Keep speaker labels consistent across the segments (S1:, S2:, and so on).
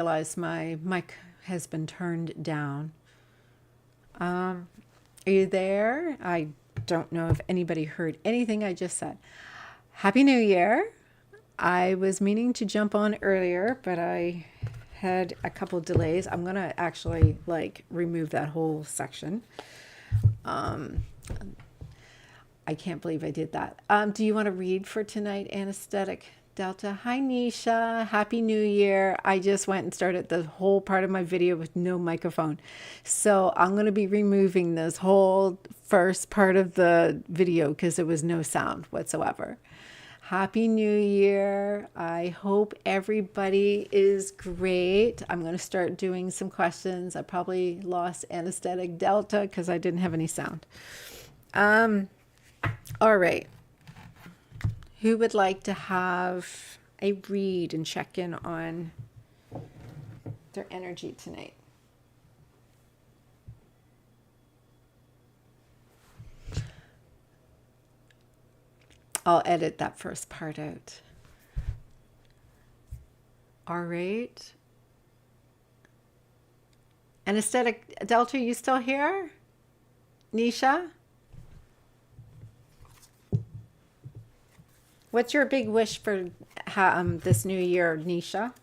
S1: realize my mic has been turned down. Are you there? I don't know if anybody heard anything I just said. Happy New Year. I was meaning to jump on earlier, but I had a couple of delays. I'm going to actually remove that whole section. I can't believe I did that. Do you want to read for tonight, Anesthetic Delta? Hi, Nisha. Happy New Year. I just went and started the whole part of my video with no microphone. So I'm going to be removing this whole first part of the video because there was no sound whatsoever. Happy New Year. I hope everybody is great. I'm going to start doing some questions. I probably lost Anesthetic Delta because I didn't have any sound. All right. Who would like to have a read and check in on their energy tonight? I'll edit that first part out. All right. Anesthetic Delta, you still here? Nisha? What's your big wish for this new year, Nisha?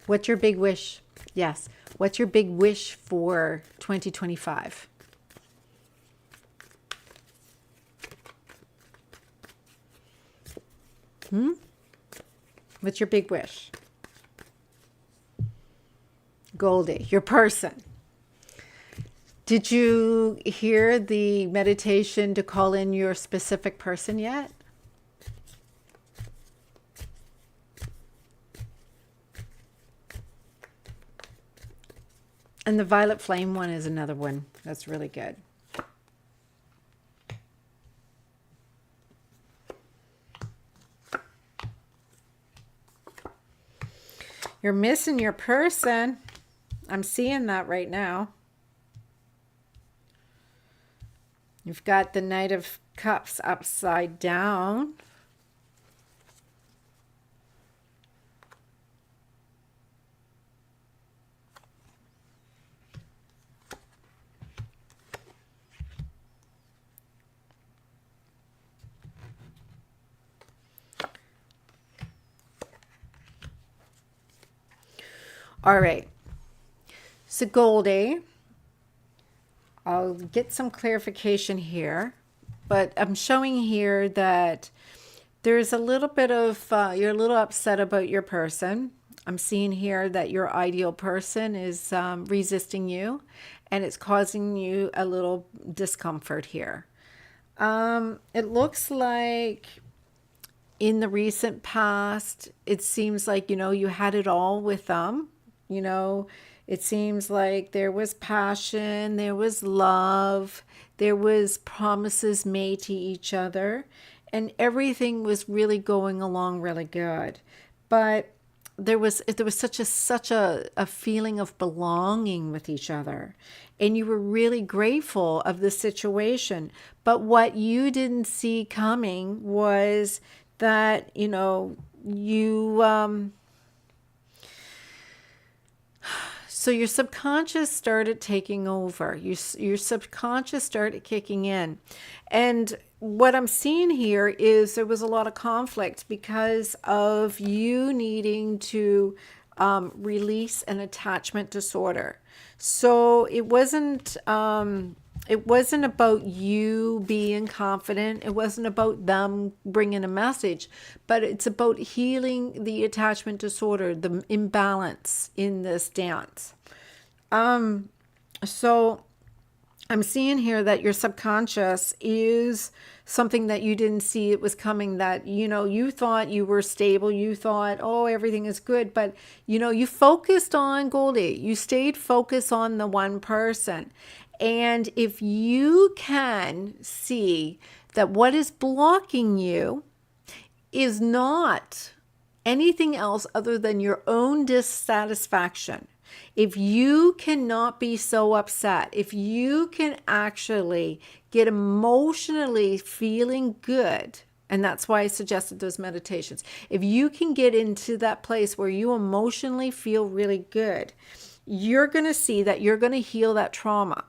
S1: What's your big wish? Yes. What's your big wish for 2025? What's your big wish? Goldie, your person. Did you hear the meditation to call in your specific person yet? And the violet flame one is another one that's really good. You're missing your person. I'm seeing that right now. You've got the Knight of Cups upside down. All right. So Goldie, I'll get some clarification here, but I'm showing here that there's a little bit of, you're a little upset about your person. I'm seeing here that your ideal person is resisting you, and it's causing you a little discomfort here. It looks like in the recent past, it seems like, you had it all with them. It seems like there was passion, there was love, there was promises made to each other, and everything was really going along really good. But there was such a feeling of belonging with each other, and you were really grateful of the situation. But what you didn't see coming was that, so your subconscious started taking over. Your subconscious started kicking in. And what I'm seeing here is there was a lot of conflict because of you needing to release an attachment disorder. So it wasn't about you being confident. It wasn't about them bringing a message, but it's about healing the attachment disorder, the imbalance in this dance. So I'm seeing here that your subconscious is something that you didn't see it was coming, that, you thought you were stable. You thought, oh, everything is good. But, you focused on Goldie. You stayed focused on the one person. And if you can see that what is blocking you is not anything else other than your own dissatisfaction, if you cannot be so upset, if you can actually get emotionally feeling good, and that's why I suggested those meditations. If you can get into that place where you emotionally feel really good, you're going to see that you're going to heal that trauma.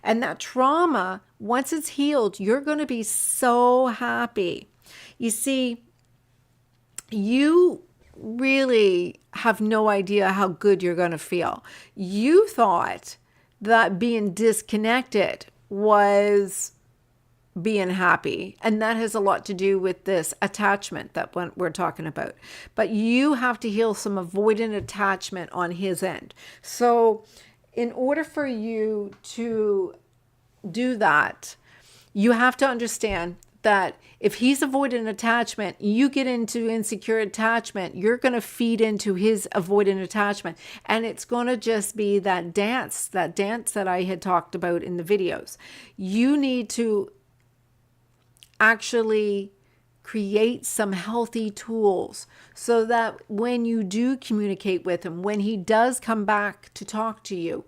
S1: And that trauma, once it's healed, you're going to be so happy. You see, you really have no idea how good you're going to feel. You thought that being disconnected was being happy, and that has a lot to do with this attachment that we're talking about. But you have to heal some avoidant attachment on his end. So in order for you to do that, you have to understand that if he's avoidant attachment, you get into insecure attachment, you're going to feed into his avoidant attachment. And it's going to just be that dance that I had talked about in the videos. You need to actually create some healthy tools so that when you do communicate with him, when he does come back to talk to you,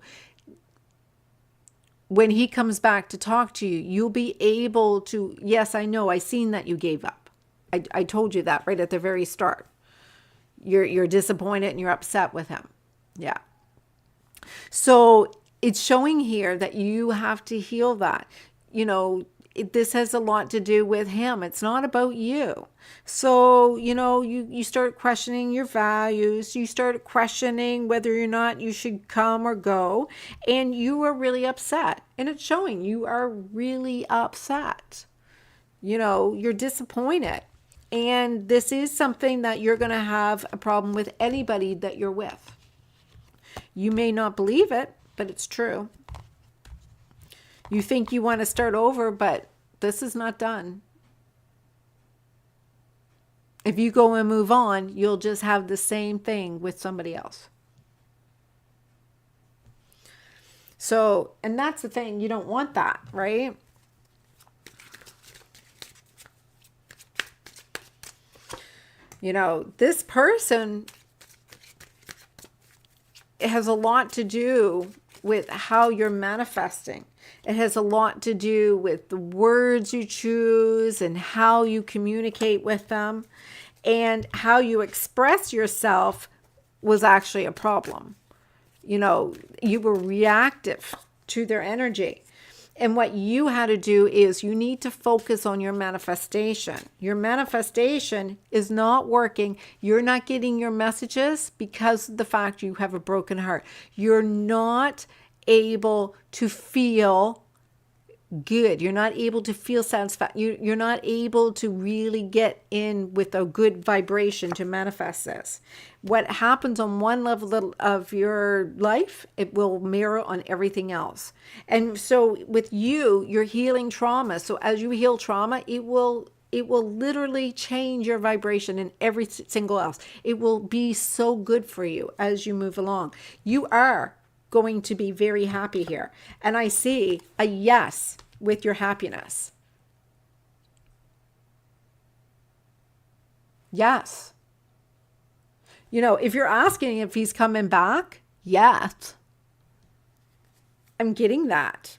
S1: you'll be able to, yes, I know, I seen that you gave up. I told you that right at the very start. You're disappointed and you're upset with him. Yeah. So it's showing here that you have to heal that. This has a lot to do with him. It's not about you. So, you start questioning your values. You start questioning whether or not you should come or go. And you are really upset. And it's showing you are really upset. You're disappointed. And this is something that you're going to have a problem with anybody that you're with. You may not believe it, but it's true. You think you want to start over, but this is not done. If you go and move on, you'll just have the same thing with somebody else. So, and that's the thing, you don't want that, right? This person, it has a lot to do with how you're manifesting. It has a lot to do with the words you choose and how you communicate with them, and how you express yourself was actually a problem. You were reactive to their energy. And what you had to do is you need to focus on your manifestation. Your manifestation is not working. You're not getting your messages because of the fact you have a broken heart. You're not able to feel good. You're not able to feel satisfied. You're not able to really get in with a good vibration to manifest this. What happens on one level of your life, it will mirror on everything else. And so with you're healing trauma. So as you heal trauma, it will literally change your vibration and every single else. It will be so good for you as you move along. You are going to be very happy here. And I see a yes with your happiness. Yes. If you're asking if he's coming back, yes. I'm getting that.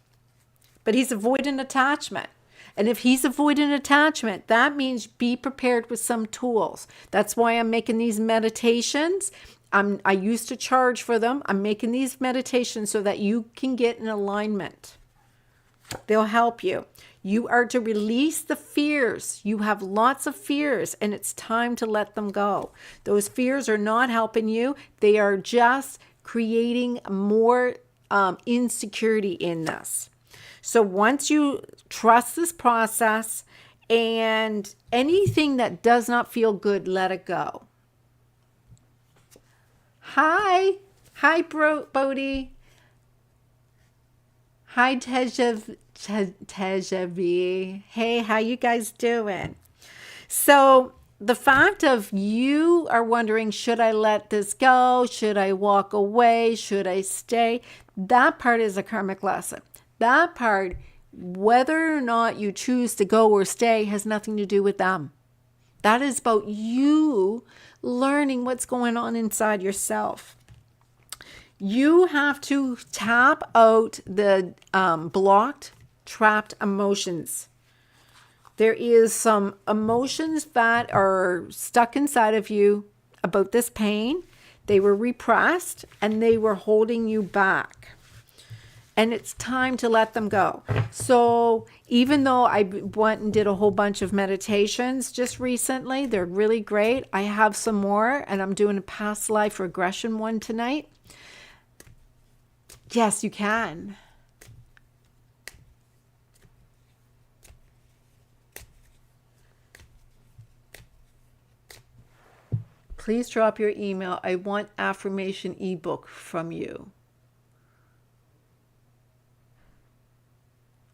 S1: But he's avoiding attachment. And if he's avoiding attachment, that means be prepared with some tools. That's why I'm making these meditations. I used to charge for them. I'm making these meditations so that you can get in alignment. They'll help you. You are to release the fears. You have lots of fears, and it's time to let them go. Those fears are not helping you. They are just creating more insecurity in this. So once you trust this process, and anything that does not feel good, let it go. Hi, Bodhi. Hi, Teja V. Hey, how you guys doing? So the fact of you are wondering, should I let this go? Should I walk away? Should I stay? That part is a karmic lesson. That part, whether or not you choose to go or stay, has nothing to do with them. That is about you learning what's going on inside yourself. You have to tap out the blocked, trapped emotions. There is some emotions that are stuck inside of you about this pain. They were repressed and they were holding you back. And it's time to let them go. So even though I went and did a whole bunch of meditations just recently, they're really great. I have some more, and I'm doing a past life regression one tonight. Yes, you can. Please drop your email. I want affirmation ebook from you.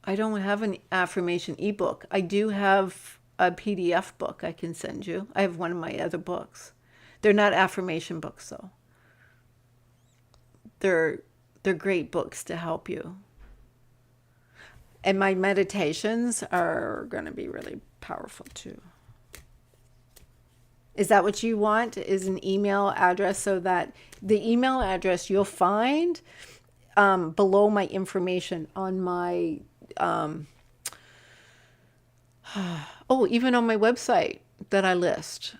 S1: I don't have an affirmation ebook. I do have a PDF book I can send you. I have one of my other books. They're not affirmation books, though. They're great books to help you. And my meditations are going to be really powerful too. Is that what you want? Is an email address, so that the email address you'll find below my information on my even on my website that I list,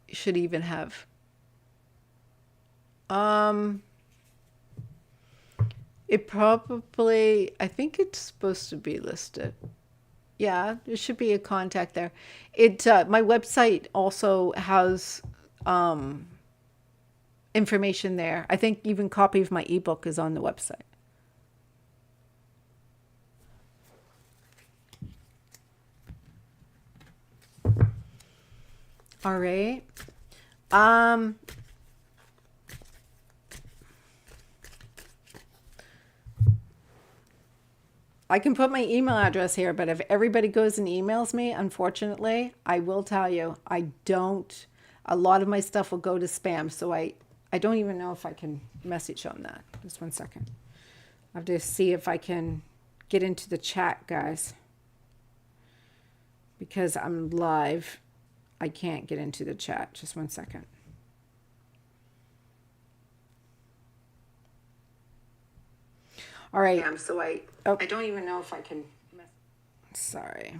S1: should even have it probably, I think it's supposed to be listed. Yeah, there should be a contact there. My website also has information there. I think even copy of my ebook is on the website. All right. I can put my email address here, but if everybody goes and emails me, unfortunately, I will tell you, a lot of my stuff will go to spam. So I don't even know if I can message on that. Just one second. I have to see if I can get into the chat, guys. Because I'm live, I can't get into the chat. Just one second. All right. So I don't even know if I can. Sorry.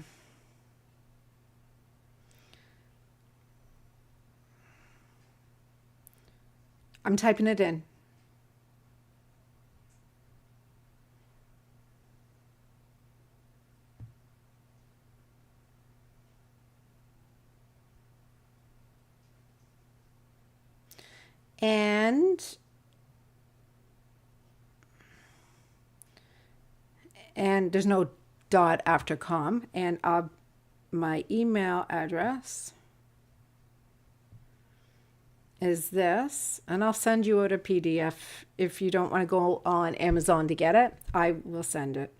S1: I'm typing it in. And there's no dot after com, and my email address is this, and I'll send you out a PDF. If you don't want to go on Amazon to get it, I will send it.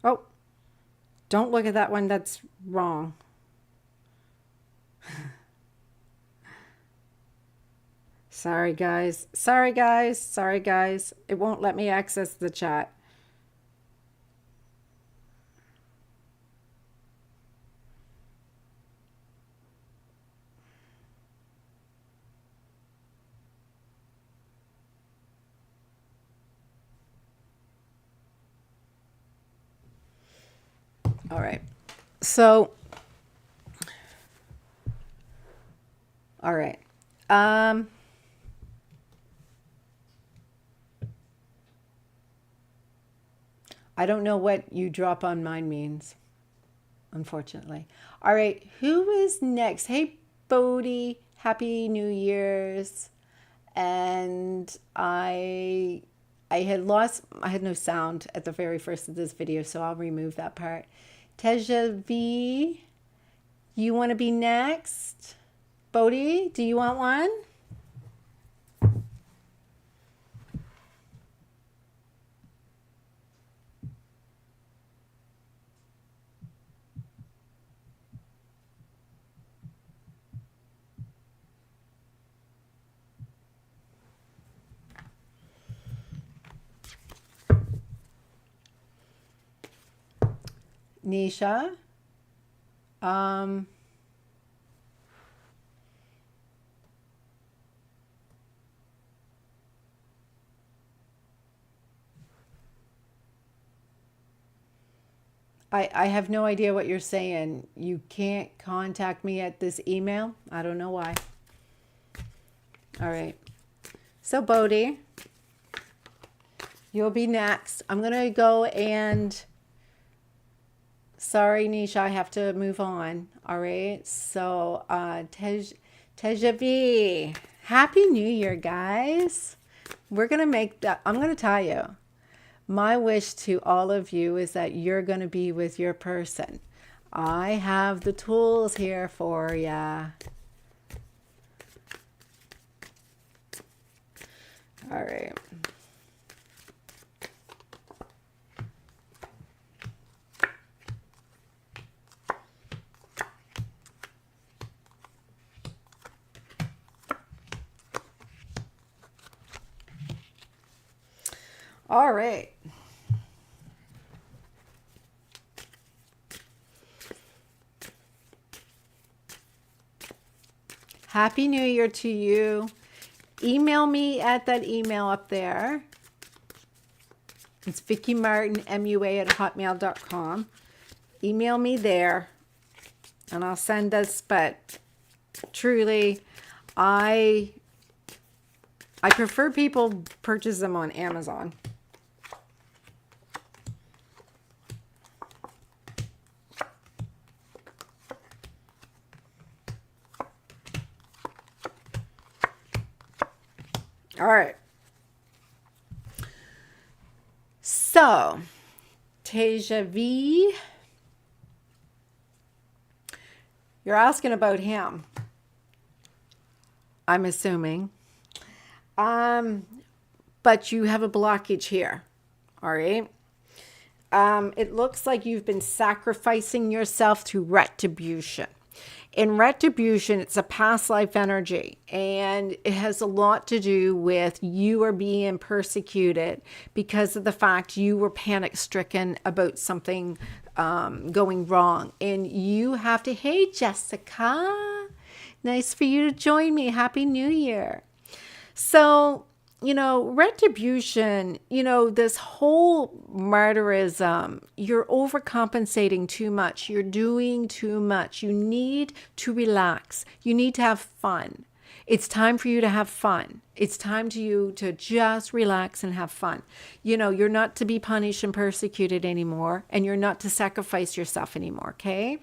S1: Oh, don't look at that one, that's wrong. Sorry guys, it won't let me access the chat. All right, so all right, I don't know what you drop on mine means, unfortunately. All right, who is next? Hey, Bodie, Happy New Year's. And I had no sound at the very first of this video, so I'll remove that part. Teja V, you want to be next? Bodie, do you want one? Nisha. I have no idea what you're saying. You can't contact me at this email. I don't know why. All right. So Bodhi, you'll be next. I'm going to go and... Sorry, Nisha, I have to move on. All right. So Tejavi, Happy New Year, guys. We're going to make that... I'm going to tell you. My wish to all of you is that you're going to be with your person. I have the tools here for ya. All right. All right. Happy New Year to you. Email me at that email up there. It's vickymartinmua@hotmail.com. Email me there and I'll send this, but truly, I prefer people purchase them on Amazon. All right. So, Teja V, you're asking about him, I'm assuming. But you have a blockage here. All right. It looks like you've been sacrificing yourself to retribution. In retribution, it's a past life energy, and it has a lot to do with you are being persecuted because of the fact you were panic stricken about something going wrong. And you have to, hey, Jessica, nice for you to join me. Happy New Year. So, retribution, this whole martyrism, you're overcompensating too much. You're doing too much. You need to relax. You need to have fun. It's time for you to have fun. It's time to you to just relax and have fun. You're not to be punished and persecuted anymore, and you're not to sacrifice yourself anymore, okay?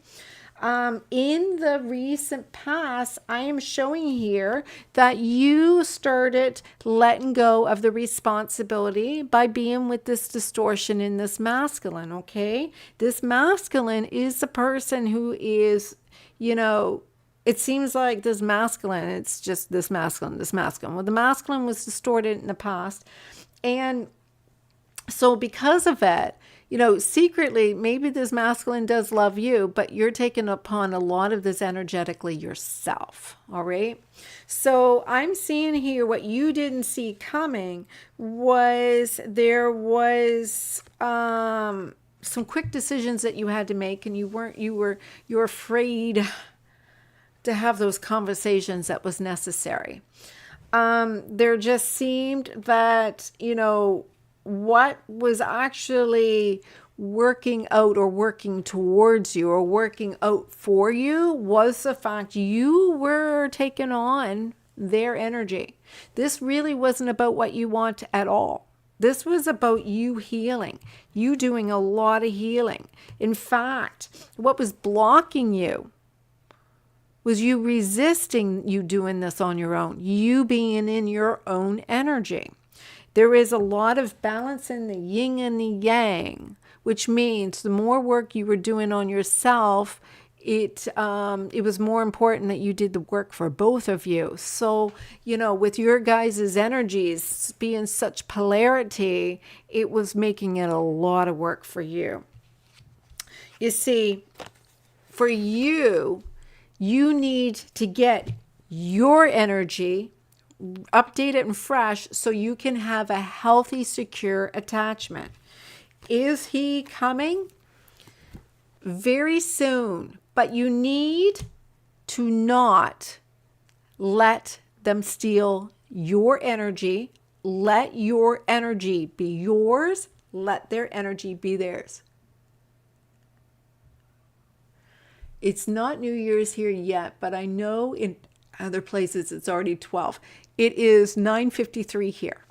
S1: In the recent past, I am showing here that you started letting go of the responsibility by being with this distortion in this masculine, okay? This masculine is a person who is, it seems like this masculine, it's just this masculine. Well, the masculine was distorted in the past. And so because of it, secretly, maybe this masculine does love you, but you're taking upon a lot of this energetically yourself. All right. So I'm seeing here what you didn't see coming was there was some quick decisions that you had to make, and you were afraid to have those conversations that was necessary. There just seemed that, what was actually working out or working towards you or working out for you was the fact you were taking on their energy. This really wasn't about what you want at all. This was about you healing, you doing a lot of healing. In fact, what was blocking you was you resisting you doing this on your own, you being in your own energy. There is a lot of balance in the yin and the yang, which means the more work you were doing on yourself, it was more important that you did the work for both of you. So, with your guys' energies being such polarity, it was making it a lot of work for you. You see, for you, you need to get your energy update it and fresh so you can have a healthy, secure attachment. Is he coming? very soon, but you need to not let them steal your energy. Let your energy be yours. Let their energy be theirs. It's not New Year's here yet, but I know in other places it's already 12. It is 9:53 here,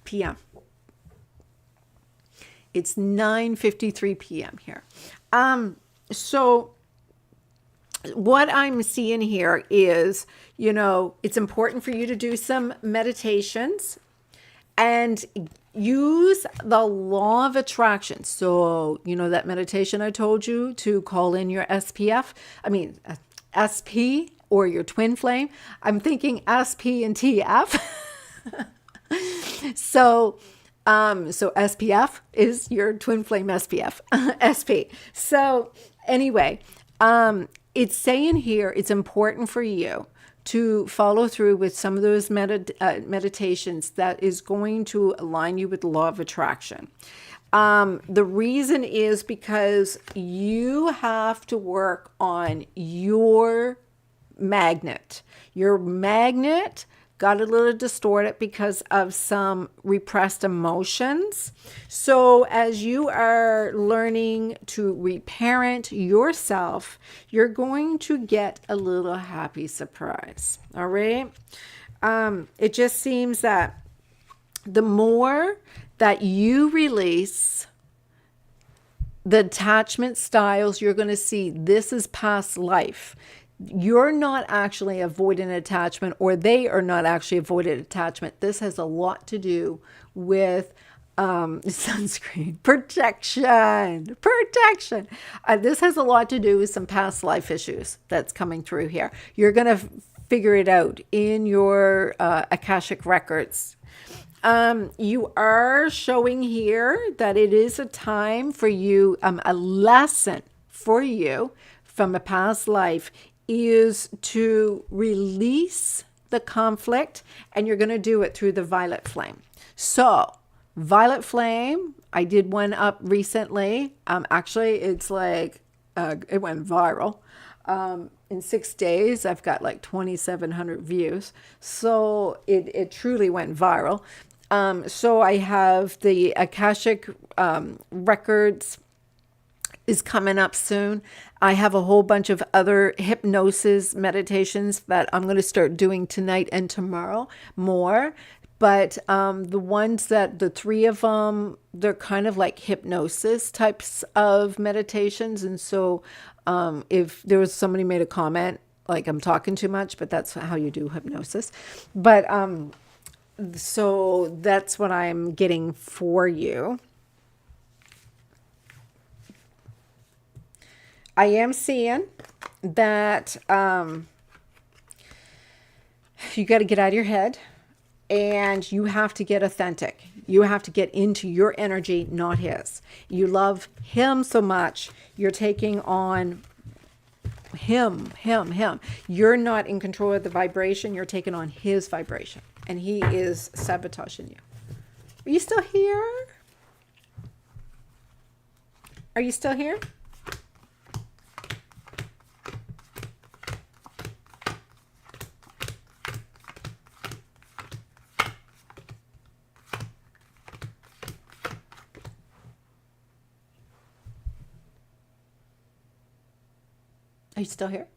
S1: p.m. It's 9:53 p.m. here. So what I'm seeing here is, it's important for you to do some meditations and use the law of attraction. So, that meditation I told you to call in your SP or your twin flame. I'm thinking SP and TF. So SPF is your twin flame SPF, SP. So anyway, it's saying here it's important for you to follow through with some of those meditations that is going to align you with the law of attraction. The reason is because you have to work on your magnet. Your magnet got a little distorted because of some repressed emotions. So as you are learning to reparent yourself, you're going to get a little happy surprise. All right. It just seems that the more that you release the attachment styles, you're going to see this is past life. You're not actually avoiding attachment, or they are not actually avoiding attachment. This has a lot to do with sunscreen, protection. This has a lot to do with some past life issues that's coming through here. You're going to figure it out in your Akashic records. You are showing here that it is a time for you, a lesson for you from a past life is to release the conflict, and you're going to do it through the violet flame. So violet flame, I did one up recently. Actually, it's like, it went viral. In 6 days, I've got like 2,700 views. So it truly went viral. So I have the Akashic records is coming up soon. I have a whole bunch of other hypnosis meditations that I'm going to start doing tonight and tomorrow more. But the ones the three of them, they're kind of like hypnosis types of meditations. And so if there was somebody made a comment, like I'm talking too much, but that's how you do hypnosis. But so that's what I'm getting for you. I am seeing that you got to get out of your head, and you have to get authentic. You have to get into your energy, not his. You love him so much, you're taking on him. You're not in control of the vibration. You're taking on his vibration, and he is sabotaging you. Are you still here? Are you still here? Are you still here?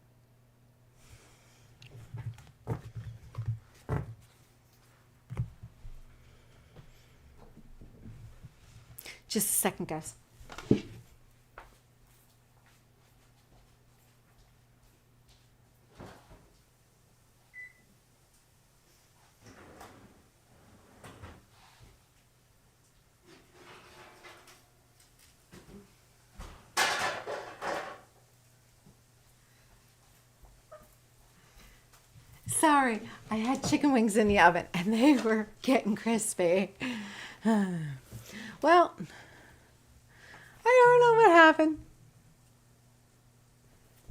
S1: Just a second, guys. Sorry, I had chicken wings in the oven and they were getting crispy. Well, I don't know what happened.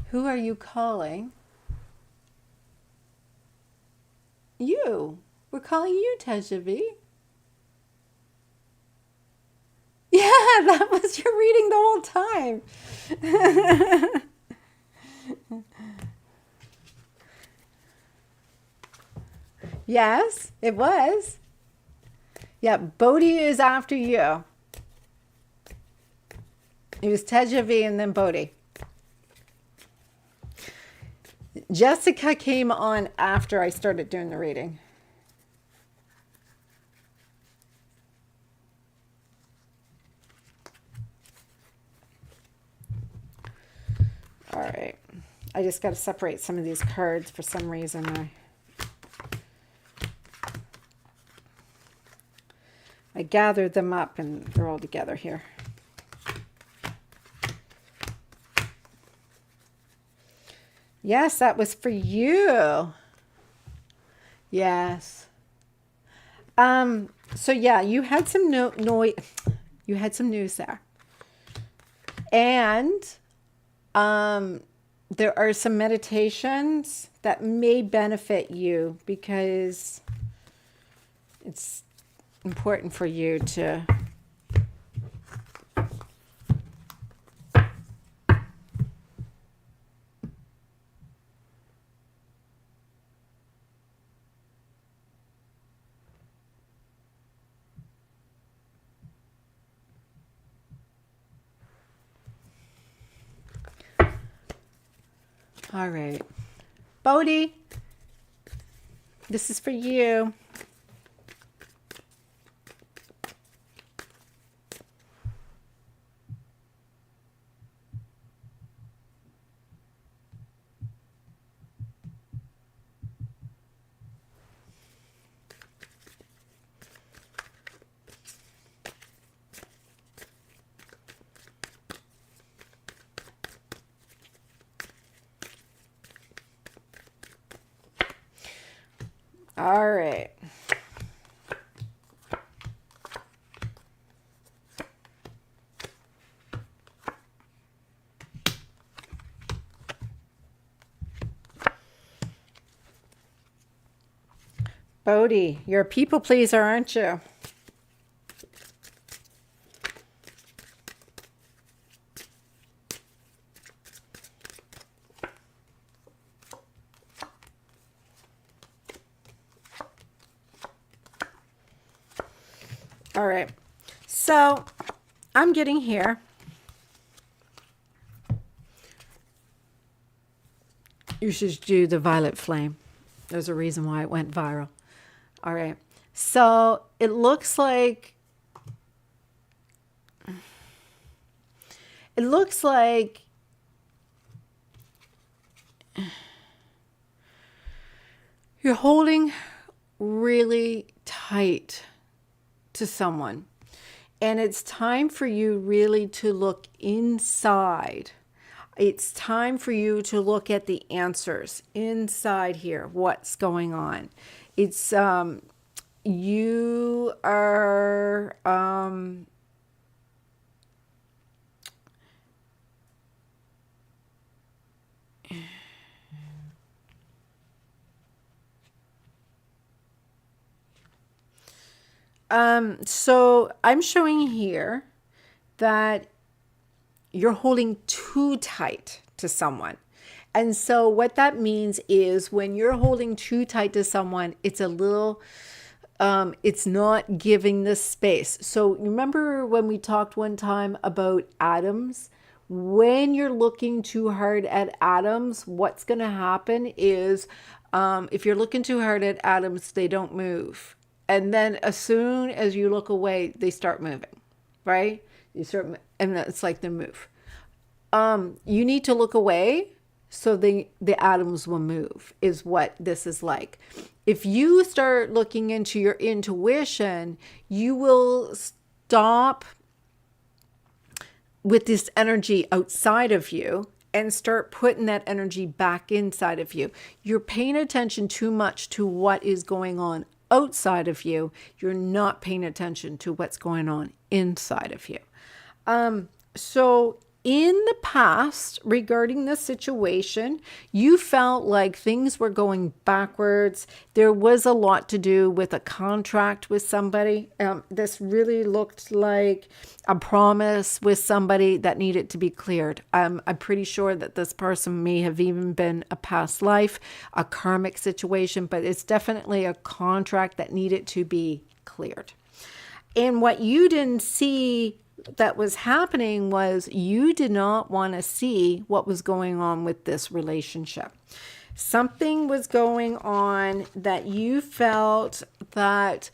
S1: Who are you calling? You. We're calling you, Tejavi. Yeah. that was your reading the whole time. Yes, it was. Yeah, Bodhi is after you. It was Tejavi and then Bodhi. Jessica came on after I started doing the reading. All right. I just got to separate some of these cards for some reason. I gathered them up and they're all together here. Yes, that was for you. Yes. So yeah, you had some you had some news there. And there are some meditations that may benefit you because it's important for you to all right. Bodhi, this is for you. All right. Bodhi, you're a people pleaser, aren't you? All right. So I'm getting here. You should do the violet flame. There's a reason why it went viral. All right. So it looks like you're holding really tight to someone. And it's time for you really to look inside. It's time for you to look at the answers inside here. What's going on? It's you are so I'm showing here that you're holding too tight to someone. And so what that means is when you're holding too tight to someone, it's a little, it's not giving the space. So remember when we talked one time about atoms? When you're looking too hard at atoms, what's going to happen is if you're looking too hard at atoms, they don't move. And then as soon as you look away, they start moving, right? You start, and it's like they move. You need to look away so the atoms will move, is what this is like. If you start looking into your intuition, you will stop with this energy outside of you and start putting that energy back inside of you. You're paying attention too much to what is going on outside of you. You're not paying attention to what's going on inside of you. So in the past regarding this situation, you felt like things were going backwards. There was a lot to do with a contract with somebody. This really looked like a promise with somebody that needed to be cleared. I'm pretty sure that this person may have even been a past life, a karmic situation, but it's definitely a contract that needed to be cleared. And what you didn't see that was happening was you did not want to see what was going on with this relationship. Something was going on that you felt that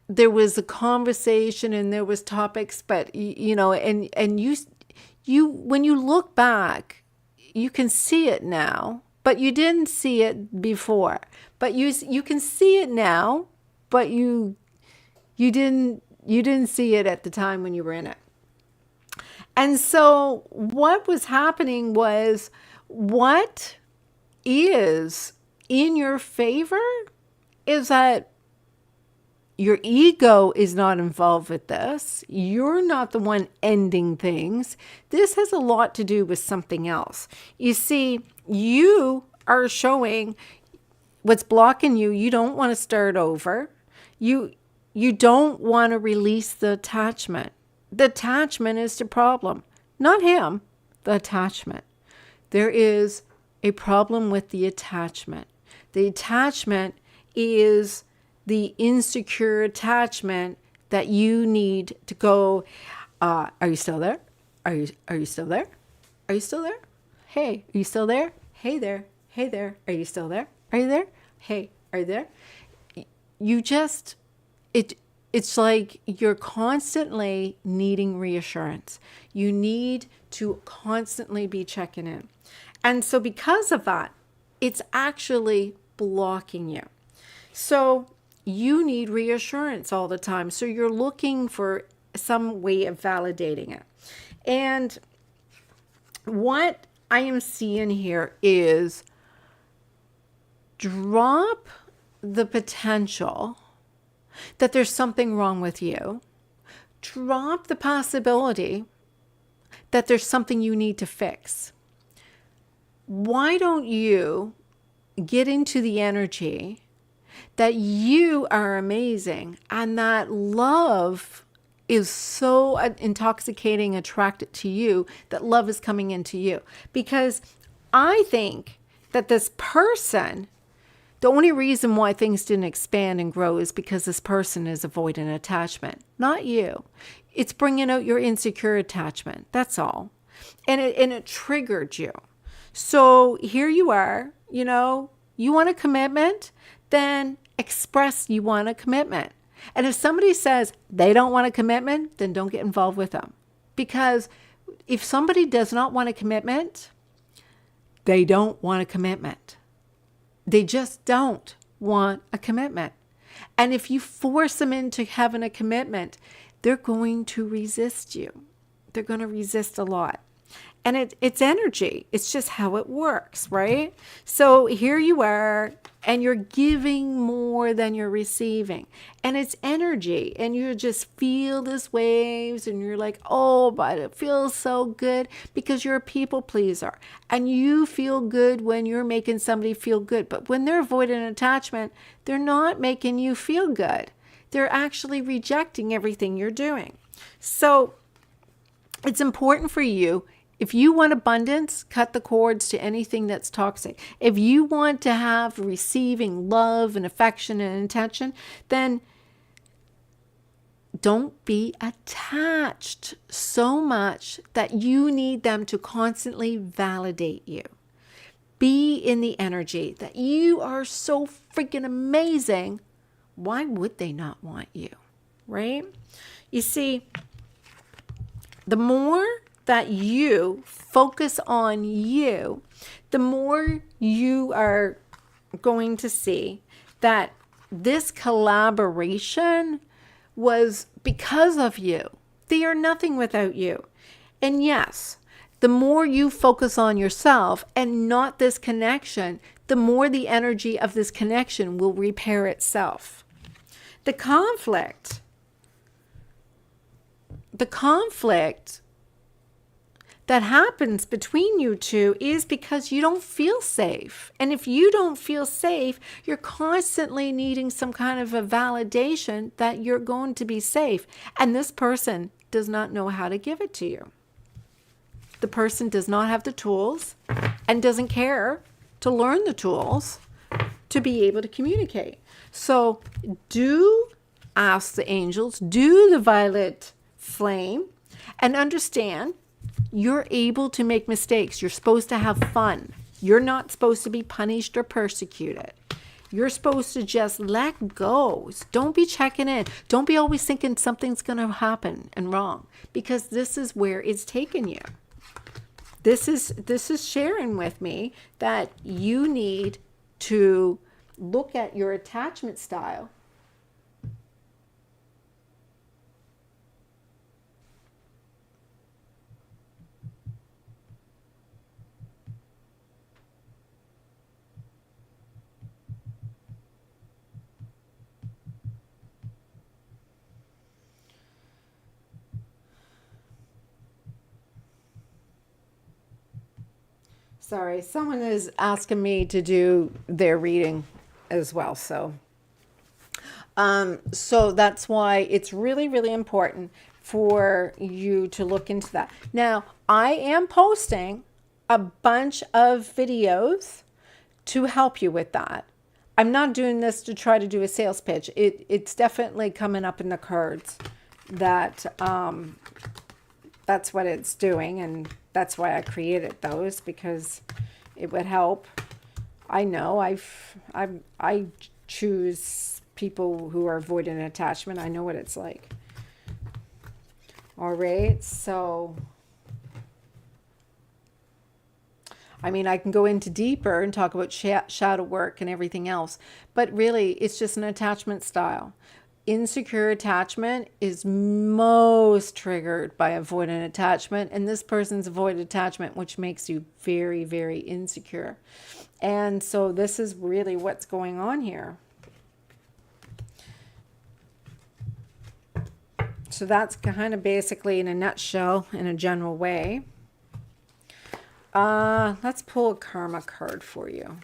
S1: there was a conversation and there was topics, but you know, and you when you look back, you can see it now, but you didn't see it before. But you can see it now, but you didn't see it at the time when you were in it. And so what was happening was, what is in your favor is that your ego is not involved with this. You're not the one ending things. This has a lot to do with something else. You see, you are showing what's blocking you. You don't want to start over. You don't want to release the attachment. The attachment is the problem, not him, the attachment. There is a problem with the attachment. The attachment is the insecure attachment that you need to go, are you still there? Are you still there? Are you still there? Hey, are you still there? Hey there. Hey there. Are you still there? Are you there? Hey, are you there? You just... It's like you're constantly needing reassurance. You need to constantly be checking in. And so because of that, it's actually blocking you. So you need reassurance all the time. So you're looking for some way of validating it. And what I am seeing here is drop the potential that there's something wrong with you. Drop the possibility that there's something you need to fix. Why don't you get into the energy that you are amazing and that love is so intoxicating, attracted to you, that love is coming into you? Because I think that this person, the only reason why things didn't expand and grow is because this person is avoiding attachment, not you. It's bringing out your insecure attachment. That's all. And it triggered you. So here you are, you know, you want a commitment, then express you want a commitment. And if somebody says they don't want a commitment, then don't get involved with them. Because if somebody does not want a commitment, they don't want a commitment. They just don't want a commitment. And if you force them into having a commitment, they're going to resist you. They're going to resist a lot. And it's energy. It's just how it works, right? So here you are, and you're giving more than you're receiving. And it's energy. And you just feel these waves, and you're like, oh, but it feels so good, because you're a people pleaser. And you feel good when you're making somebody feel good. But when they're avoiding attachment, they're not making you feel good. They're actually rejecting everything you're doing. So it's important for you. If you want abundance, cut the cords to anything that's toxic. If you want to have receiving love and affection and attention, then don't be attached so much that you need them to constantly validate you. Be in the energy that you are so freaking amazing. Why would they not want you, right? You see, the more that you focus on you, the more you are going to see that this collaboration was because of you. They are nothing without you. And yes, the more you focus on yourself and not this connection, the more the energy of this connection will repair itself. The conflict that happens between you two is because you don't feel safe. And if you don't feel safe, you're constantly needing some kind of a validation that you're going to be safe. And this person does not know how to give it to you. The person does not have the tools and doesn't care to learn the tools to be able to communicate. So do ask the angels, do the violet flame, and understand you're able to make mistakes. You're supposed to have fun. You're not supposed to be punished or persecuted. You're supposed to just let go. Don't be checking in. Don't be always thinking something's going to happen and wrong, because this is where it's taken you. This is sharing with me that you need to look at your attachment style. Sorry, someone is asking me to do their reading as well. So that's why it's really, really important for you to look into that. Now, I am posting a bunch of videos to help you with that. I'm not doing this to try to do a sales pitch. It's definitely coming up in the cards that that's what it's doing, and that's why I created those, because it would help. I know I choose people who are avoiding attachment. I know what it's like. All right, so I mean, I can go into deeper and talk about shadow work and everything else, but really it's just an attachment style. Insecure attachment is most triggered by avoidant attachment, and this person's avoidant attachment, which makes you very, very insecure. And so this is really what's going on here. So that's kind of basically in a nutshell, in a general way. Let's pull a karma card for you.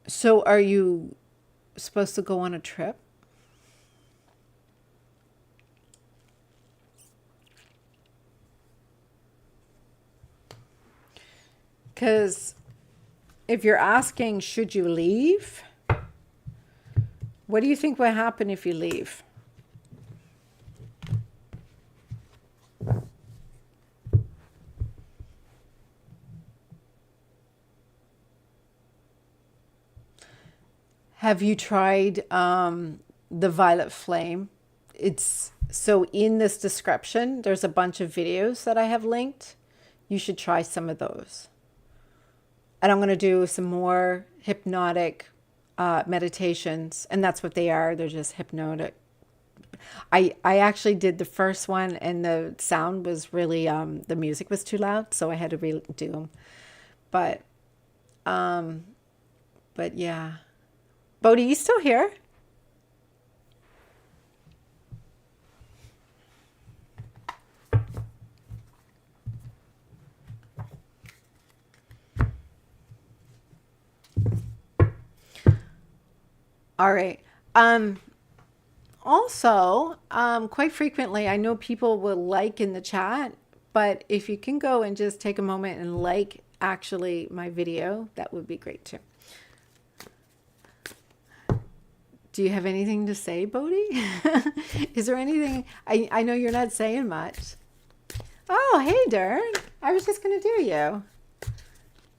S1: So are you supposed to go on a trip? Because if you're asking, should you leave? What do you think will happen if you leave? Have you tried the violet flame? It's so in this description, there's a bunch of videos that I have linked. You should try some of those. And I'm going to do some more hypnotic meditations, and that's what they are. They're just hypnotic. I actually did the first one, and the sound was really the music was too loud, so I had to redo them. But yeah. Bodhi, you still here? All right. Also, quite frequently, I know people will like in the chat, but if you can go and just take a moment and like actually my video, that would be great too. Do you have anything to say, Bodhi? Is there anything? I know you're not saying much. Oh, hey, Dern. I was just going to do you.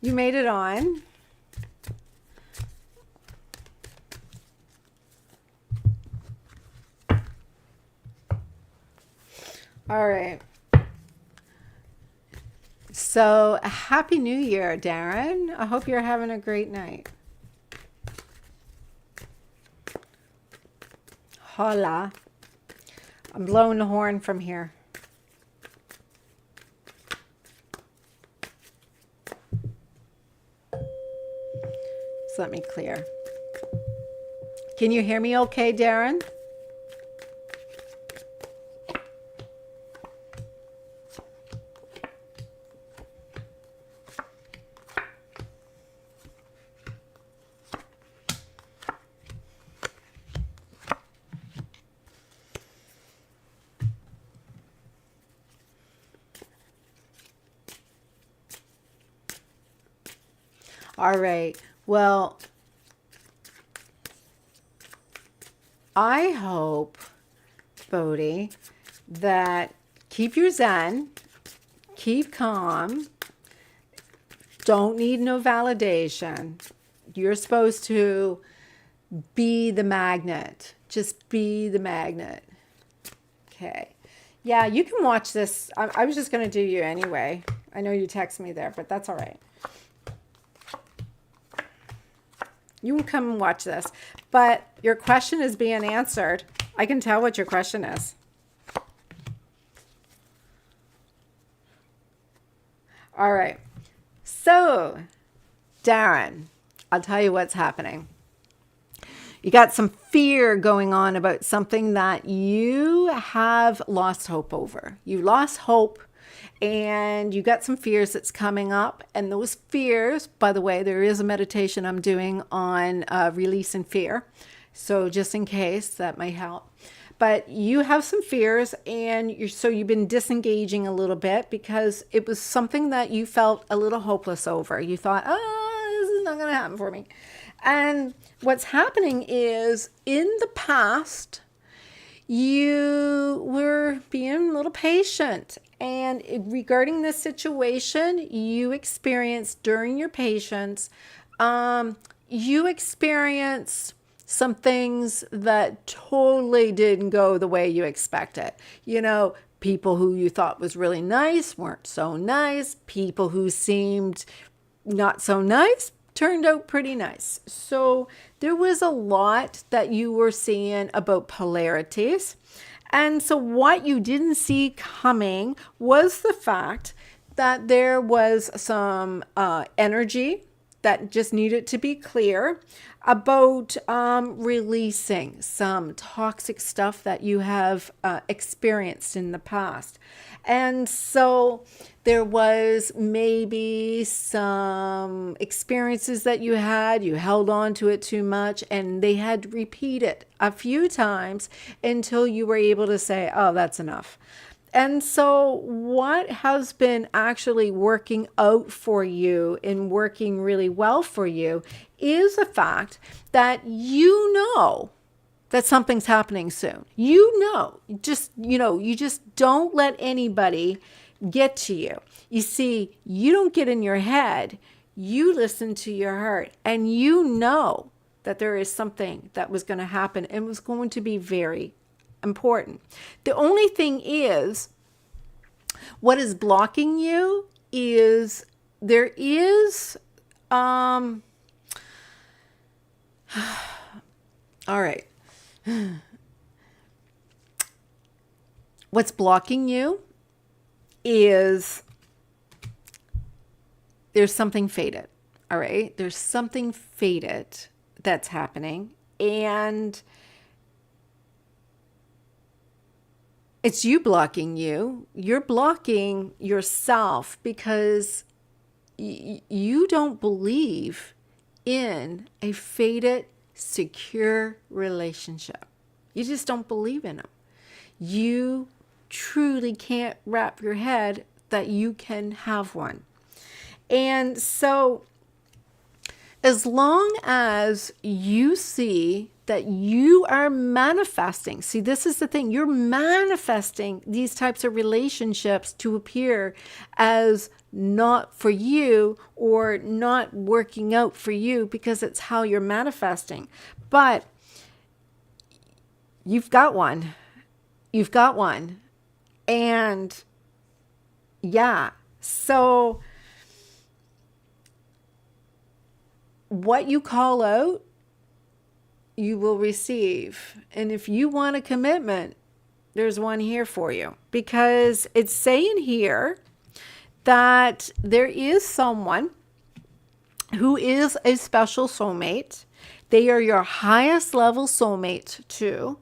S1: You made it on. All right. So, Happy New Year, Darren. I hope you're having a great night. Hola. I'm blowing the horn from here. So let me clear. Can you hear me okay, Darren? All right. Well, I hope, Bodhi, that keep your zen, keep calm, don't need no validation. You're supposed to be the magnet. Just be the magnet. Okay. Yeah, you can watch this. I was just going to do you anyway. I know you text me there, but that's all right. You can come and watch this. But your question is being answered. I can tell what your question is. All right. So, Darren, I'll tell you what's happening. You got some fear going on about something that you have lost hope over. You lost hope and you got some fears that's coming up. And those fears, by the way, there is a meditation I'm doing on releasing fear. So just in case, that might help. But you have some fears and you've been disengaging a little bit because it was something that you felt a little hopeless over. You thought, oh, this is not going to happen for me. And what's happening is in the past, you were being a little patient. And regarding this situation, you experienced during your patience, you experienced some things that totally didn't go the way you expected. You know, people who you thought was really nice weren't so nice. People who seemed not so nice turned out pretty nice. So there was a lot that you were seeing about polarities. And so what you didn't see coming was the fact that there was some energy that just needed to be clear about releasing some toxic stuff that you have experienced in the past. And so there was maybe some experiences that you held on to it too much, and they had to repeat it a few times until you were able to say, oh, that's enough. And so what has been actually working out for you and working really well for you is the fact that you know that something's happening soon. You just don't let anybody get to you. You see, you don't get in your head. You listen to your heart, and you know that there is something that was going to happen and was going to be very important. The only thing is, what is blocking you is there is, all right. What's blocking you is there's something fated. All right. There's something fated that's happening, and it's you blocking you. You're blocking yourself because you don't believe in a fated, secure relationship. You just don't believe in them. You truly can't wrap your head that you can have one. And so as long as you see that you are manifesting, see, this is the thing, you're manifesting these types of relationships to appear as not for you or not working out for you because it's how you're manifesting. But you've got one. You've got one. And yeah, so what you call out, you will receive. And if you want a commitment, there's one here for you, because it's saying here that there is someone who is a special soulmate. They are your highest level soulmate too.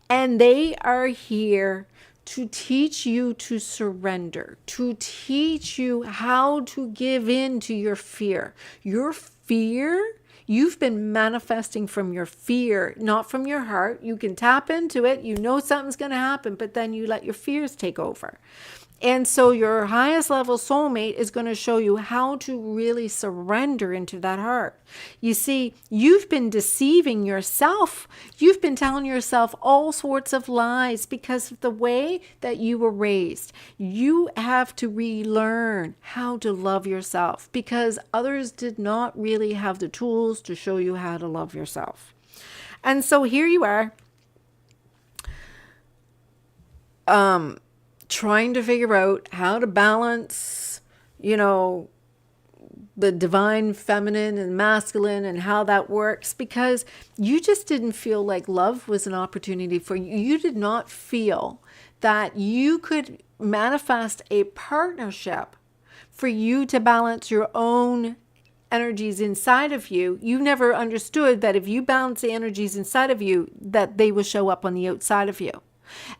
S1: And they are here to teach you to surrender, to teach you how to give in to your fear. Your fear, you've been manifesting from your fear, not from your heart. You can tap into it. You know something's going to happen, but then you let your fears take over. And so your highest level soulmate is going to show you how to really surrender into that heart. You see, you've been deceiving yourself. You've been telling yourself all sorts of lies because of the way that you were raised. You have to relearn how to love yourself because others did not really have the tools to show you how to love yourself. And so here you are. Trying to figure out how to balance, the divine feminine and masculine and how that works because you just didn't feel like love was an opportunity for you. You did not feel that you could manifest a partnership for you to balance your own energies inside of you. You never understood that if you balance the energies inside of you, that they will show up on the outside of you.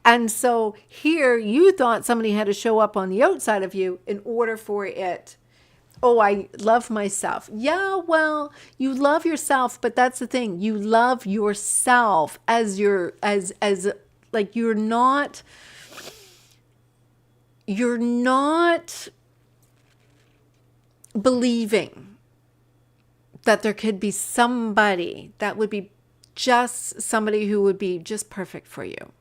S1: And so here you thought somebody had to show up on the outside of you in order for it. Oh, I love myself. Yeah, well, you love yourself, but that's the thing. You love yourself as like you're not believing that there could be somebody that would be just somebody who would be just perfect for you.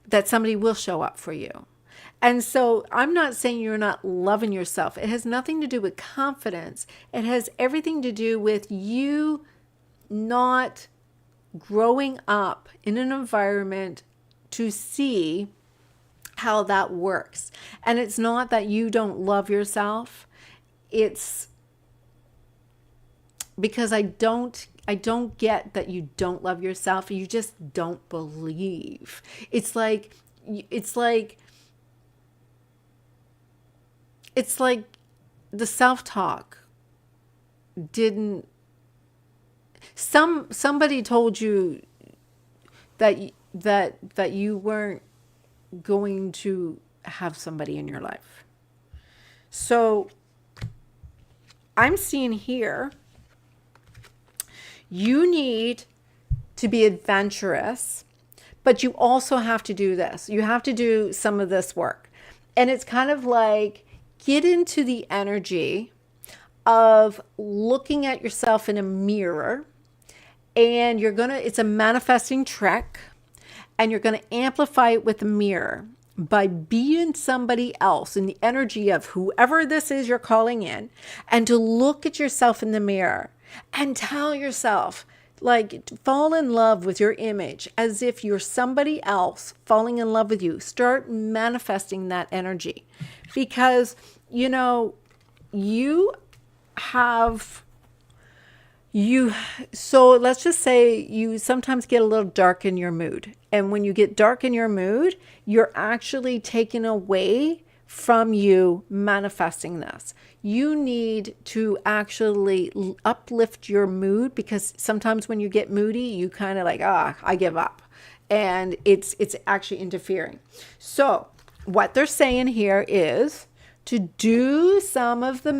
S1: That somebody will show up for you. And so I'm not saying you're not loving yourself. It has nothing to do with confidence. It has everything to do with you not growing up in an environment to see how that works. And it's not that you don't love yourself. It's because I don't get that you don't love yourself. You just don't believe. It's like the self-talk didn't. Somebody told you that you weren't going to have somebody in your life. So I'm seeing here. You need to be adventurous, but you also have to do this. You have to do some of this work. And it's kind of like get into the energy of looking at yourself in a mirror, and it's a manifesting trick, and you're going to amplify it with a mirror by being somebody else in the energy of whoever this is you're calling in, and to look at yourself in the mirror and tell yourself, like, fall in love with your image as if you're somebody else falling in love with you. Start manifesting that energy because, so let's just say you sometimes get a little dark in your mood. And when you get dark in your mood, you're actually taking away from you manifesting this. You need to actually uplift your mood because sometimes when you get moody, you kind of like, I give up. And it's actually interfering. So what they're saying here is to do some of the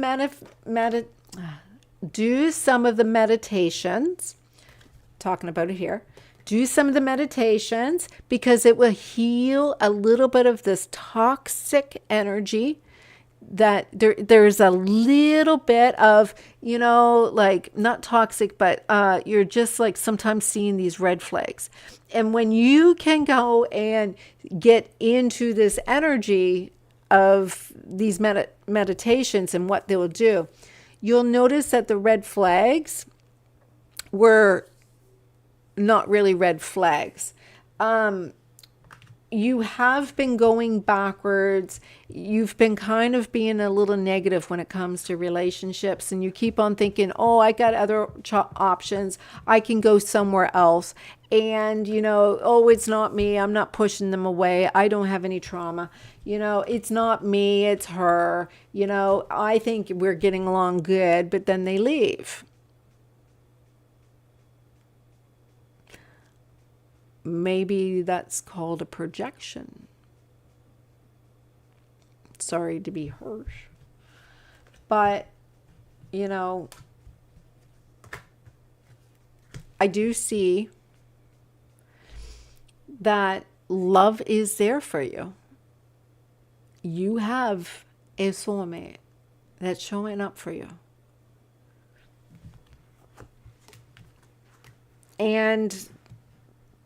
S1: meditations, talking about it here. Do some of the meditations because it will heal a little bit of this toxic energy that there's a little bit of, like not toxic, but you're just like sometimes seeing these red flags. And when you can go and get into this energy of these meditations and what they will do, you'll notice that the red flags were not really red flags. You have been going backwards. You've been kind of being a little negative when it comes to relationships, and you keep on thinking, I got other options. I can go somewhere else. and, you know, oh, it's not me. I'm not pushing them away. I don't have any trauma. You know, it's not me, it's her. You know, I think we're getting along good, but then they leave. Maybe that's called a projection. Sorry to be harsh. But, you know, I do see that love is there for you. You have a soulmate that's showing up for you. And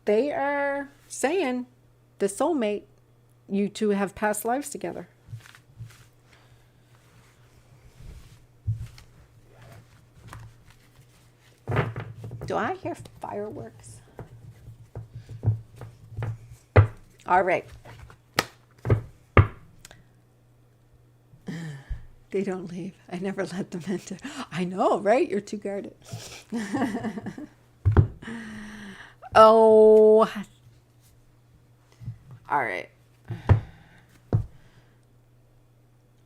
S1: they are saying, the soulmate, you two have past lives together. Do I hear fireworks? All right. They don't leave. I never let them enter. I know, right? You're too guarded. Oh. All right.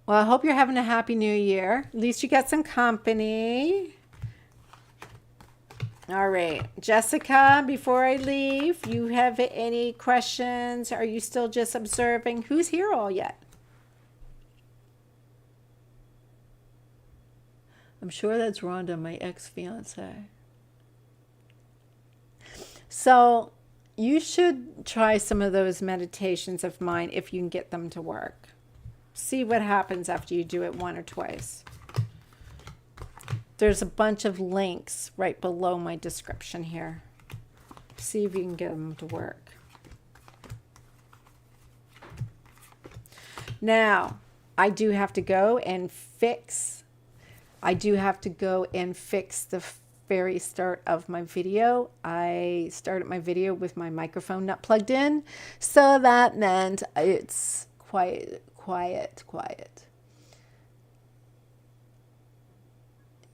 S1: Well, I hope you're having a happy new year. At least you got some company. All right. Jessica, before I leave, you have any questions? Are you still just observing? Who's here all yet? I'm sure that's Rhonda, my ex-fiance. So you should try some of those meditations of mine if you can get them to work. See what happens after you do it one or twice. There's a bunch of links right below my description here. See if you can get them to work. Now, I do have to go and fix the very start of my video. I started my video with my microphone not plugged in, so that meant it's quiet.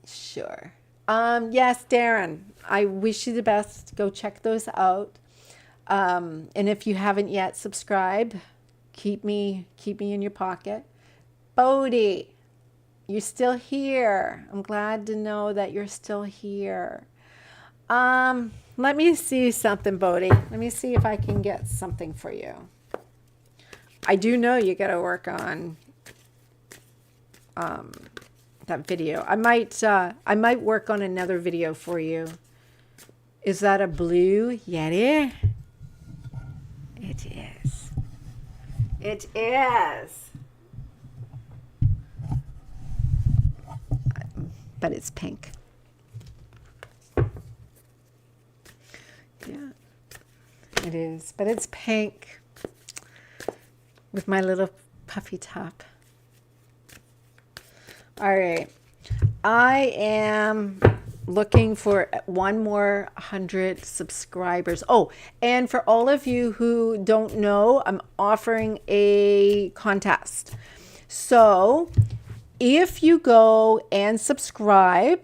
S1: Sure. Yes, Darren, I wish you the best. Go check those out. And if you haven't yet subscribed, keep me in your pocket. Bodhi, you're still here. I'm glad to know that you're still here. Let me see something, Bodhi. Let me see if I can get something for you. I do know you got to work on that video. I might work on another video for you. Is that a blue Yeti? It is. It is. But it's pink. Yeah, it is. But it's pink with my little puffy top. All right. I am looking for one more 100 subscribers. Oh, and for all of you who don't know, I'm offering a contest. So if you go and subscribe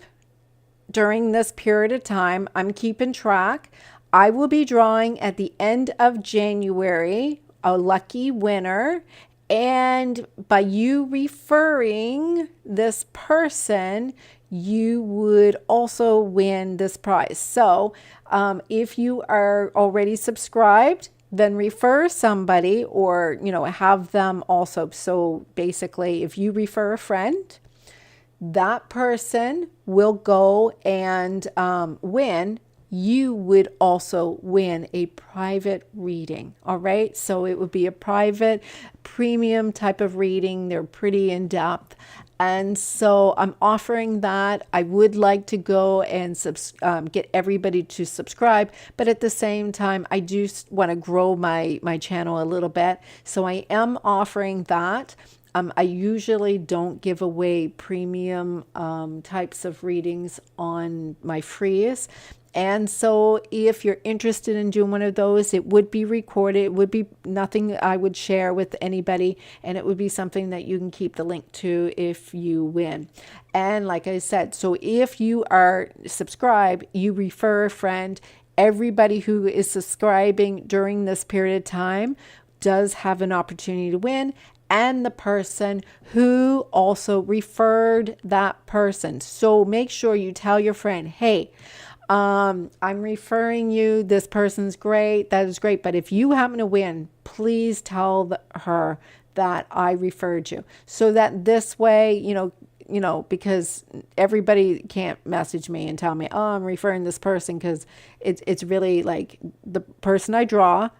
S1: during this period of time, I'm keeping track. I will be drawing at the end of January a lucky winner. And by you referring this person, you would also win this prize. So if you are already subscribed, then refer somebody, or, you know, have them also. So basically, if you refer a friend, that person will go and win. You would also win a private reading. All right. So it would be a private premium type of reading. They're pretty in depth. And so I'm offering that. I would like to go and get everybody to subscribe, but at the same time, I do want to grow my channel a little bit. So I am offering that. I usually don't give away premium types of readings on my frees. And so if you're interested in doing one of those, it would be recorded. It would be nothing I would share with anybody. And it would be something that you can keep the link to if you win. And like I said, so if you are subscribed, you refer a friend, everybody who is subscribing during this period of time does have an opportunity to win, and the person who also referred that person. So make sure you tell your friend, hey, I'm referring you. This person's great. That is great. But if you happen to win, please tell her that I referred you. So that this way, because everybody can't message me and tell me, oh, I'm referring this person, because it's really like the person I draw,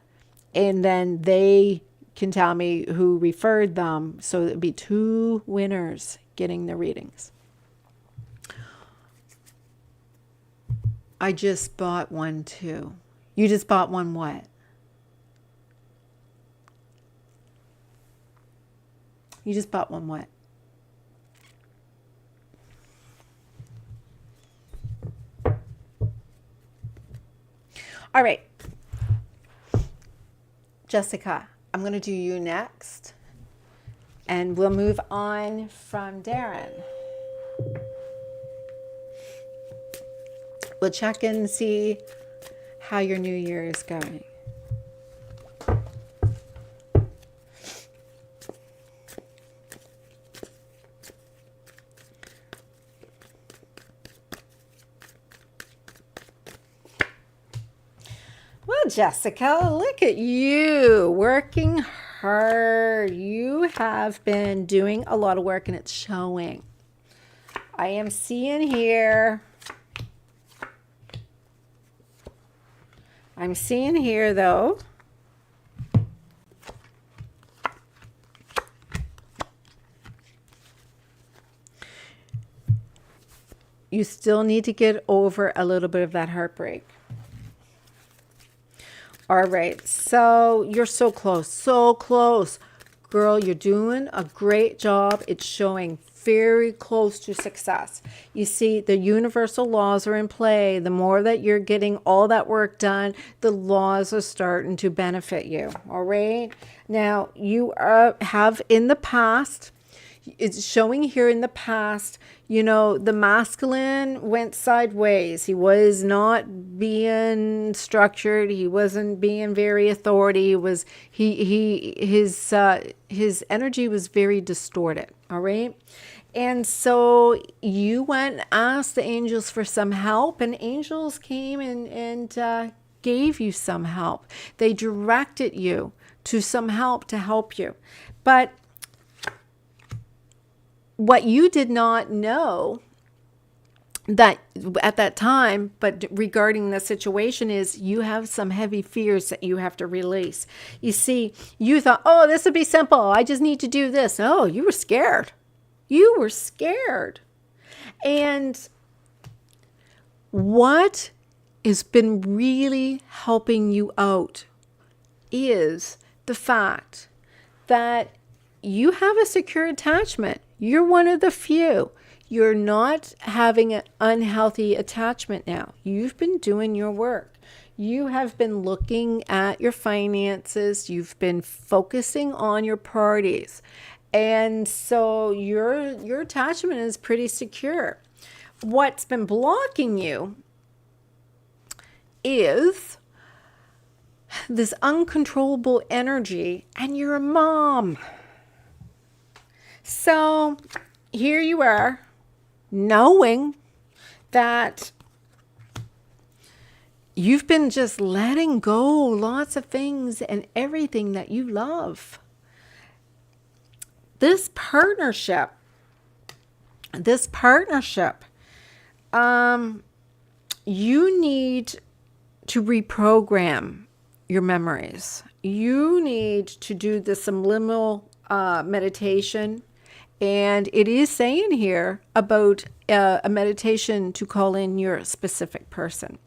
S1: and then they can tell me who referred them. So it'd be 2 winners getting the readings. I just bought one too. You just bought one what? You just bought one what? All right. Jessica, I'm going to do you next. And we'll move on from Darren. We'll check in and see how your new year is going. Well, Jessica, look at you working hard. You have been doing a lot of work, and it's showing. I am seeing here. I'm seeing here, though, you still need to get over a little bit of that heartbreak. All right, so you're so close, so close. Girl, you're doing a great job. It's showing very close to success. You see, the universal laws are in play. The more that you're getting all that work done, the laws are starting to benefit you. All right. Now, you have in the past, it's showing here in the past, the masculine went sideways. He was not being structured. He wasn't being very authority. His energy was very distorted. All right. And so you went and asked the angels for some help, and angels came and gave you some help. They directed you to some help to help you. But what you did not know that at that time, but regarding the situation, is you have some heavy fears that you have to release. You see, you thought, oh, this would be simple. I just need to do this. Oh, you were scared. You were scared. And what has been really helping you out is the fact that you have a secure attachment. You're one of the few. You're not having an unhealthy attachment now. You've been doing your work. You have been looking at your finances. You've been focusing on your priorities. And so your attachment is pretty secure. What's been blocking you is this uncontrollable energy, and you're a mom. So here you are, knowing that you've been just letting go lots of things and everything that you love. This partnership, you need to reprogram your memories. You need to do the subliminal meditation. And it is saying here about a meditation to call in your specific person.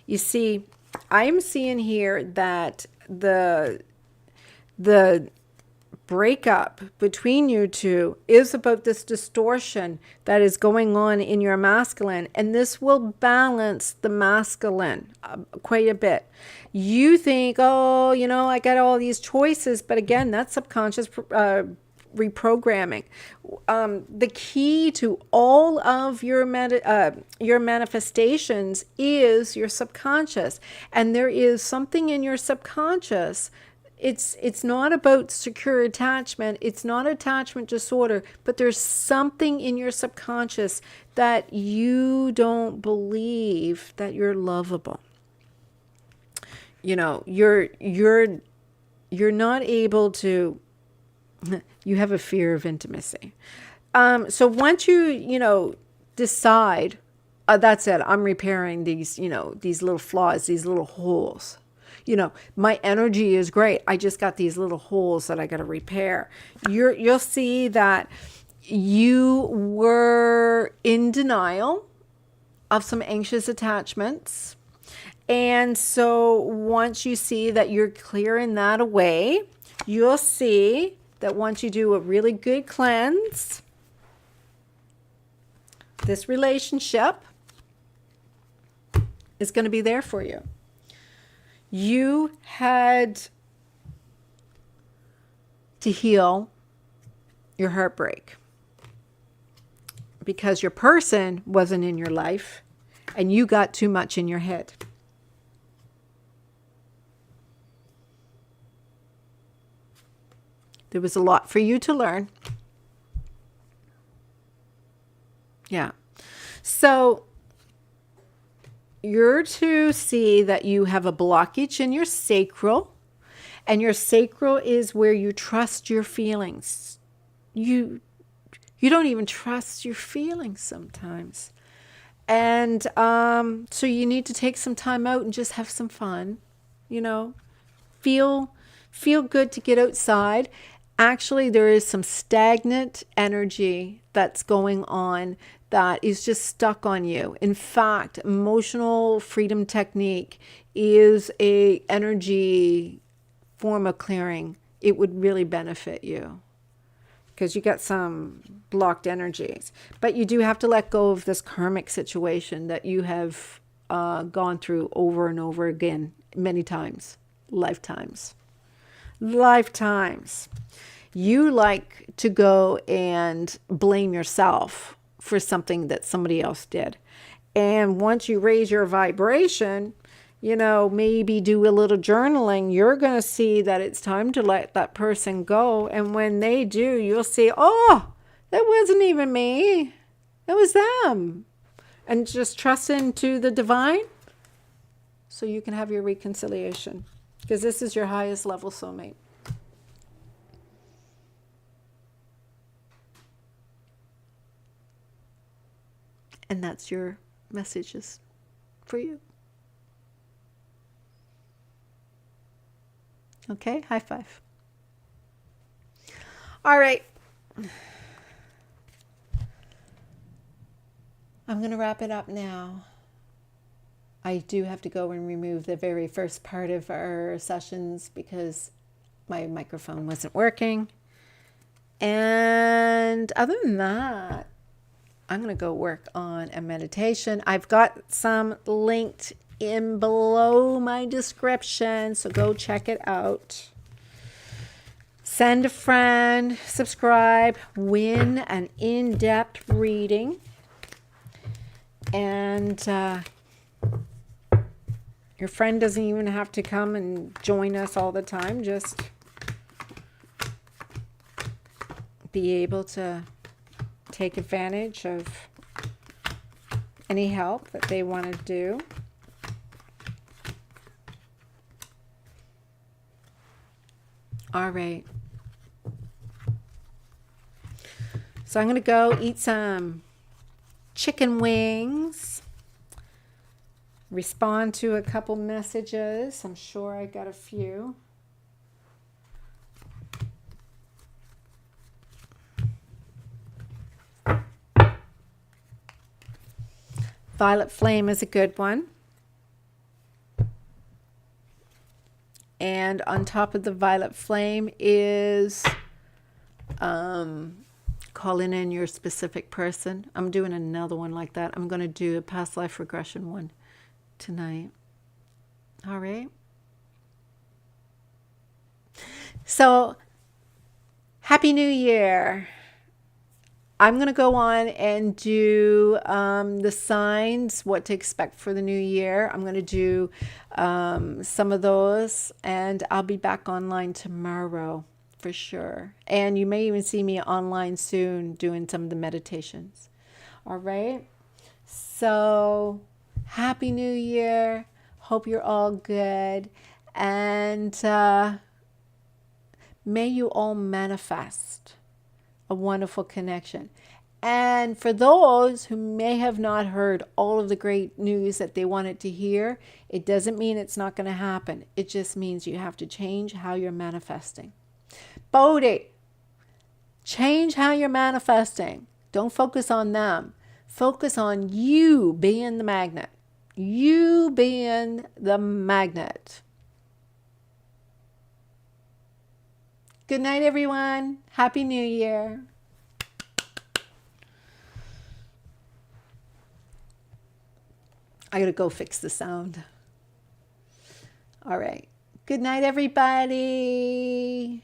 S1: You see, I'm seeing here that the breakup between you two is about this distortion that is going on in your masculine, and this will balance the masculine quite a bit. You think, oh, I got all these choices, but again, that's subconscious reprogramming. The key to all of your manifestations is your subconscious. And there is something in your subconscious. It's not about secure attachment. It's not attachment disorder, but there's something in your subconscious that you don't believe that you're lovable. You know, you're not able to, you have a fear of intimacy. So once you decide, that's it, I'm repairing these, these little flaws, these little holes. My energy is great. I just got these little holes that I got to repair. You'll see that you were in denial of some anxious attachments. And so once you see that you're clearing that away, you'll see that once you do a really good cleanse, this relationship is going to be there for you. You had to heal your heartbreak because your person wasn't in your life and you got too much in your head. There was a lot for you to learn. Yeah. So you're to see that you have a blockage in your sacral, and your sacral is where you trust your feelings. You don't even trust your feelings sometimes. And so you need to take some time out and just have some fun, feel good to get outside. Actually, there is some stagnant energy that's going on that is just stuck on you. In fact, emotional freedom technique is a energy form of clearing. It would really benefit you because you got some blocked energies. But you do have to let go of this karmic situation that you have gone through over and over again, many times, lifetimes. You like to go and blame yourself for something that somebody else did. And once you raise your vibration, maybe do a little journaling, you're going to see that it's time to let that person go. And when they do, you'll see, oh, that wasn't even me. It was them. And just trust into the divine so you can have your reconciliation. Because this is your highest level soulmate. And that's your messages for you. Okay, high five. All right. I'm going to wrap it up now. I do have to go and remove the very first part of our sessions because my microphone wasn't working. And other than that, I'm going to go work on a meditation. I've got some linked in below my description, so go check it out. Send a friend, subscribe, win an in-depth reading. And your friend doesn't even have to come and join us all the time. Just be able to take advantage of any help that they want to do. All right. So I'm going to go eat some chicken wings, respond to a couple messages. I'm sure I got a few. Violet Flame is a good one. And on top of the Violet Flame is calling in your specific person. I'm doing another one like that. I'm going to do a past life regression one tonight. All right. So Happy New Year. I'm going to go on and do the signs, what to expect for the new year. I'm going to do some of those, and I'll be back online tomorrow for sure. And you may even see me online soon doing some of the meditations. All right. So, Happy New Year. Hope you're all good. And may you all manifest a wonderful connection. And for those who may have not heard all of the great news that they wanted to hear, it doesn't mean it's not going to happen. It just means you have to change how you're manifesting. Bodhi, change how you're manifesting. Don't focus on them. Focus on you being the magnet. You being the magnet. Good night, everyone. Happy New Year. I gotta go fix the sound. All right. Good night, everybody.